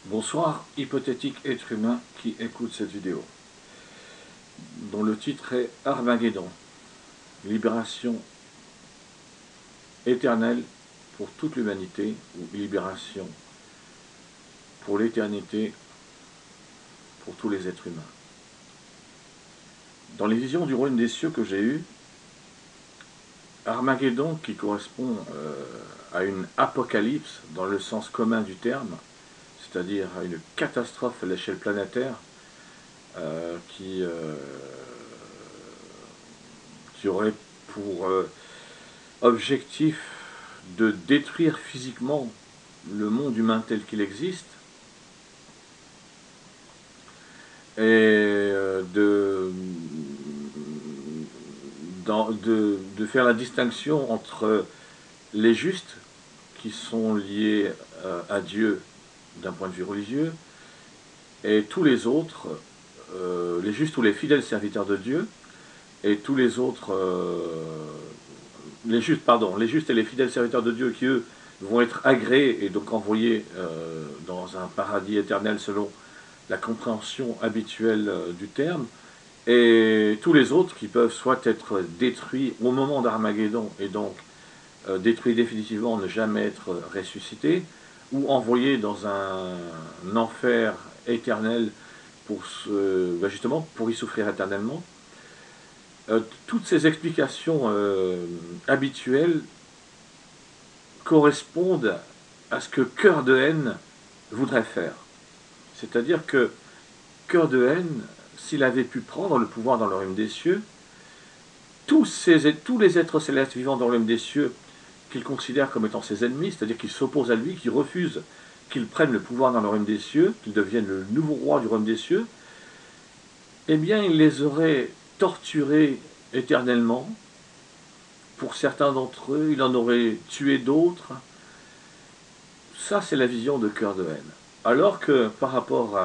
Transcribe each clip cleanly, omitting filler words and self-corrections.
Bonsoir, hypothétique être humain qui écoute cette vidéo, dont le titre est Armageddon, libération éternelle pour toute l'humanité, ou libération pour l'éternité pour tous les êtres humains. Dans les visions du royaume des cieux que j'ai eues, Armageddon, qui correspond à une apocalypse dans le sens commun du terme, c'est-à-dire à une catastrophe à l'échelle planétaire qui aurait pour objectif de détruire physiquement le monde humain tel qu'il existe et de faire la distinction entre les justes qui sont liés à Dieu d'un point de vue religieux et tous les autres, les justes ou les fidèles serviteurs de Dieu, et tous les autres, les justes et les fidèles serviteurs de Dieu qui eux vont être agréés et donc envoyés dans un paradis éternel selon la compréhension habituelle du terme, et tous les autres qui peuvent soit être détruits au moment d'Armageddon et donc détruits définitivement, ne jamais être ressuscités, ou envoyés dans un enfer éternel pour justement pour y souffrir éternellement. Toutes ces explications habituelles correspondent à ce que Cœur de Haine voudrait faire. C'est-à-dire que Cœur de Haine, s'il avait pu prendre le pouvoir dans le royaume des cieux, tous les êtres célestes vivant dans le royaume des cieux, qu'il considère comme étant ses ennemis, c'est-à-dire qu'ils s'opposent à lui, qu'ils refusent qu'il prenne le pouvoir dans le royaume des cieux, qu'il devienne le nouveau roi du royaume des cieux, eh bien il les aurait torturés éternellement. Pour certains d'entre eux, il en aurait tué d'autres. Ça, c'est la vision de Cœur de Haine. Alors que par rapport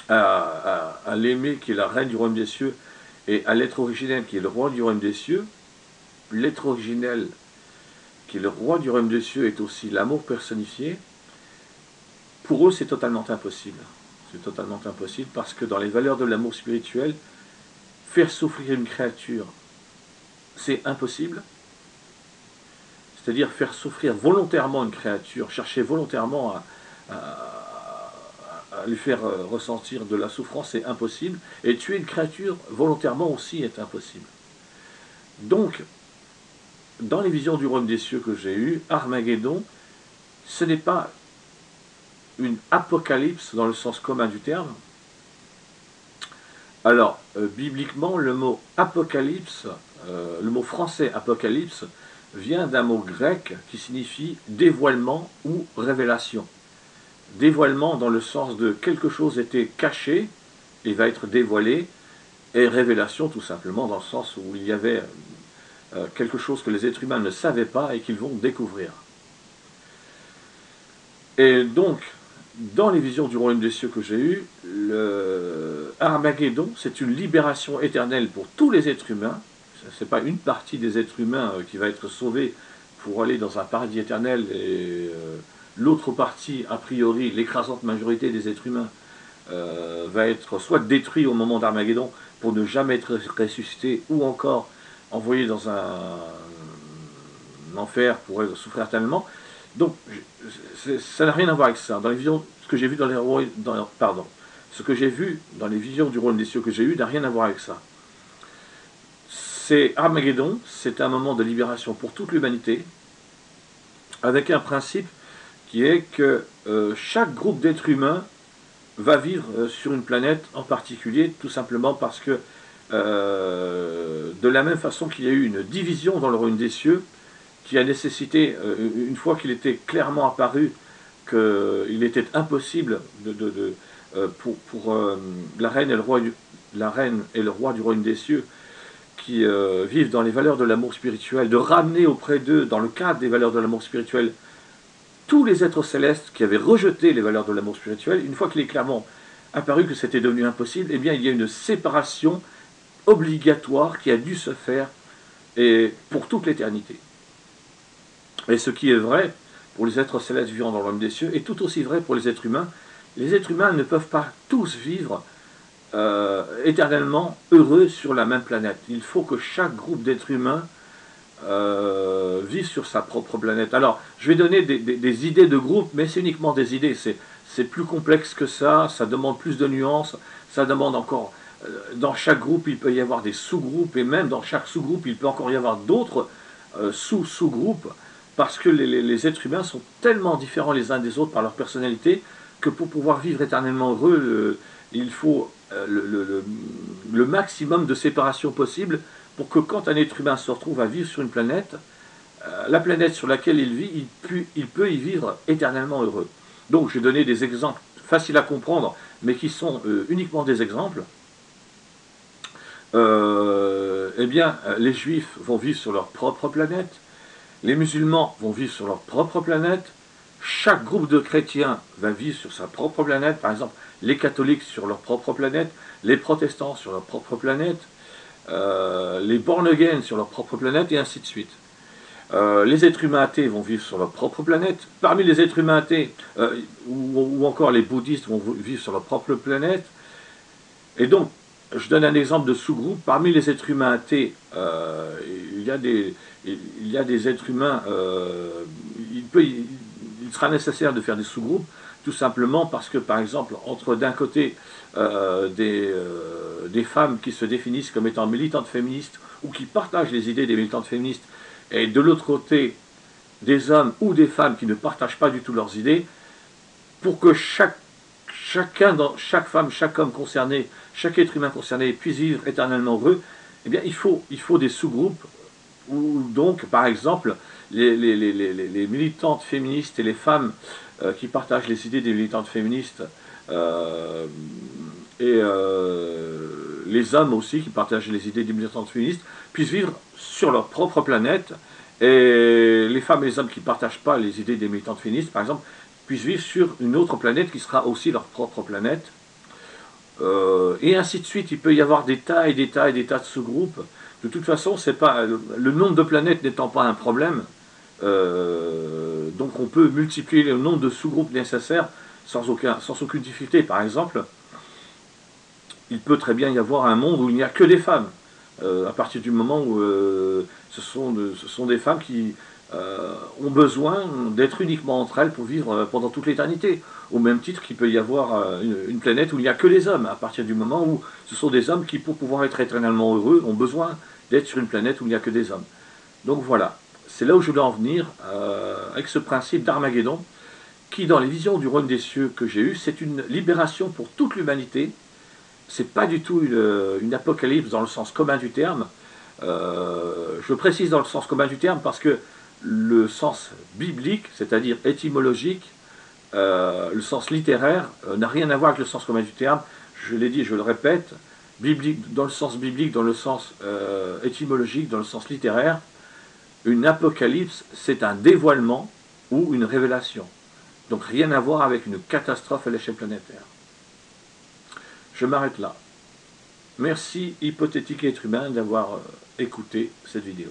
à l'aimé qui est la reine du royaume des cieux et à l'être originel qui est le roi du royaume des cieux, l'être originel qui est le roi du royaume des cieux est aussi l'amour personnifié. Pour eux, c'est totalement impossible. C'est totalement impossible parce que dans les valeurs de l'amour spirituel, faire souffrir une créature, c'est impossible. C'est-à-dire faire souffrir volontairement une créature, chercher volontairement à lui faire ressentir de la souffrance, c'est impossible. Et tuer une créature volontairement aussi est impossible. Donc, dans les visions du royaume des cieux que j'ai eues, Armageddon, ce n'est pas une apocalypse dans le sens commun du terme. Alors, bibliquement, le mot apocalypse, le mot français apocalypse, vient d'un mot grec qui signifie dévoilement ou révélation. Dévoilement dans le sens de quelque chose était caché et va être dévoilé, et révélation tout simplement dans le sens où il y avait quelque chose que les êtres humains ne savaient pas et qu'ils vont découvrir. Et donc, dans les visions du royaume des cieux que j'ai eues, le Armageddon, c'est une libération éternelle pour tous les êtres humains. Ce n'est pas une partie des êtres humains qui va être sauvée pour aller dans un paradis éternel et l'autre partie, a priori, l'écrasante majorité des êtres humains, va être soit détruite au moment d'Armageddon pour ne jamais être ressuscité, ou encore envoyé dans un enfer pour souffrir éternellement. Donc, ça n'a rien à voir avec ça. Dans les visions, ce que j'ai vu dans les ce que j'ai vu dans les visions du royaume des cieux que j'ai eu n'a rien à voir avec ça. C'est Armageddon, c'est un moment de libération pour toute l'humanité, avec un principe qui est que chaque groupe d'êtres humains va vivre sur une planète en particulier, tout simplement parce que de la même façon qu'il y a eu une division dans le royaume des cieux, qui a nécessité, une fois qu'il était clairement apparu qu'il était impossible pour la reine et le roi du royaume des cieux qui vivent dans les valeurs de l'amour spirituel, de ramener auprès d'eux, dans le cadre des valeurs de l'amour spirituel, tous les êtres célestes qui avaient rejeté les valeurs de l'amour spirituel. Une fois qu'il est clairement apparu que c'était devenu impossible, eh bien il y a une séparation obligatoire qui a dû se faire et pour toute l'éternité. Et ce qui est vrai, pour les êtres célestes vivant dans le royaume des cieux, et tout aussi vrai pour les êtres humains. Les êtres humains ne peuvent pas tous vivre éternellement heureux sur la même planète. Il faut que chaque groupe d'êtres humains vive sur sa propre planète. Alors, je vais donner des idées de groupe, mais c'est uniquement des idées. C'est plus complexe que ça demande plus de nuances, ça demande encore... Dans chaque groupe, il peut y avoir des sous-groupes, et même dans chaque sous-groupe, il peut encore y avoir d'autres sous-sous-groupes, parce que les êtres humains sont tellement différents les uns des autres par leur personnalité, que pour pouvoir vivre éternellement heureux, il faut le maximum de séparation possible, pour que quand un être humain se retrouve à vivre sur une planète, la planète sur laquelle il vit, il peut y vivre éternellement heureux. Donc je vais donner des exemples faciles à comprendre, mais qui sont uniquement des exemples. Eh bien, les juifs vont vivre sur leur propre planète, les musulmans vont vivre sur leur propre planète, chaque groupe de chrétiens va vivre sur sa propre planète, par exemple, les catholiques sur leur propre planète, les protestants sur leur propre planète, les born-again sur leur propre planète, et ainsi de suite. Les êtres humains athées vont vivre sur leur propre planète. Parmi les êtres humains athées, ou encore les bouddhistes vont vivre sur leur propre planète. Et donc, je donne un exemple de sous-groupe. Parmi les êtres humains athées, il y a des êtres humains... il sera nécessaire de faire des sous-groupes, tout simplement parce que, par exemple, entre d'un côté des femmes qui se définissent comme étant militantes féministes ou qui partagent les idées des militantes féministes, et de l'autre côté des hommes ou des femmes qui ne partagent pas du tout leurs idées, pour que chaque femme, chaque homme concerné, chaque être humain concerné puisse vivre éternellement heureux, eh bien il faut des sous-groupes où donc, par exemple, les militantes féministes et les femmes qui partagent les idées des militantes féministes les hommes aussi qui partagent les idées des militantes féministes puissent vivre sur leur propre planète, et les femmes et les hommes qui ne partagent pas les idées des militantes féministes, par exemple, puissent vivre sur une autre planète qui sera aussi leur propre planète. Et ainsi de suite, il peut y avoir des tas et des tas et des tas de sous-groupes. De toute façon, c'est pas, le nombre de planètes n'étant pas un problème, donc on peut multiplier le nombre de sous-groupes nécessaires sans aucune difficulté. Par exemple, il peut très bien y avoir un monde où il n'y a que des femmes, à partir du moment où ce sont des femmes qui ont besoin d'être uniquement entre elles pour vivre pendant toute l'éternité. Au même titre qu'il peut y avoir une planète où il n'y a que les hommes, à partir du moment où ce sont des hommes qui, pour pouvoir être éternellement heureux, ont besoin d'être sur une planète où il n'y a que des hommes. Donc voilà, c'est là où je voulais en venir, avec ce principe d'Armageddon, qui dans les visions du royaume des cieux que j'ai eues, c'est une libération pour toute l'humanité. C'est pas du tout une apocalypse dans le sens commun du terme. Je précise dans le sens commun du terme parce que le sens biblique, c'est-à-dire étymologique, le sens littéraire, n'a rien à voir avec le sens commun du terme. Je l'ai dit, je le répète, biblique dans le sens biblique, dans le sens étymologique, dans le sens littéraire, une apocalypse, c'est un dévoilement ou une révélation. Donc rien à voir avec une catastrophe à l'échelle planétaire. Je m'arrête là. Merci, hypothétique être humain, d'avoir écouté cette vidéo.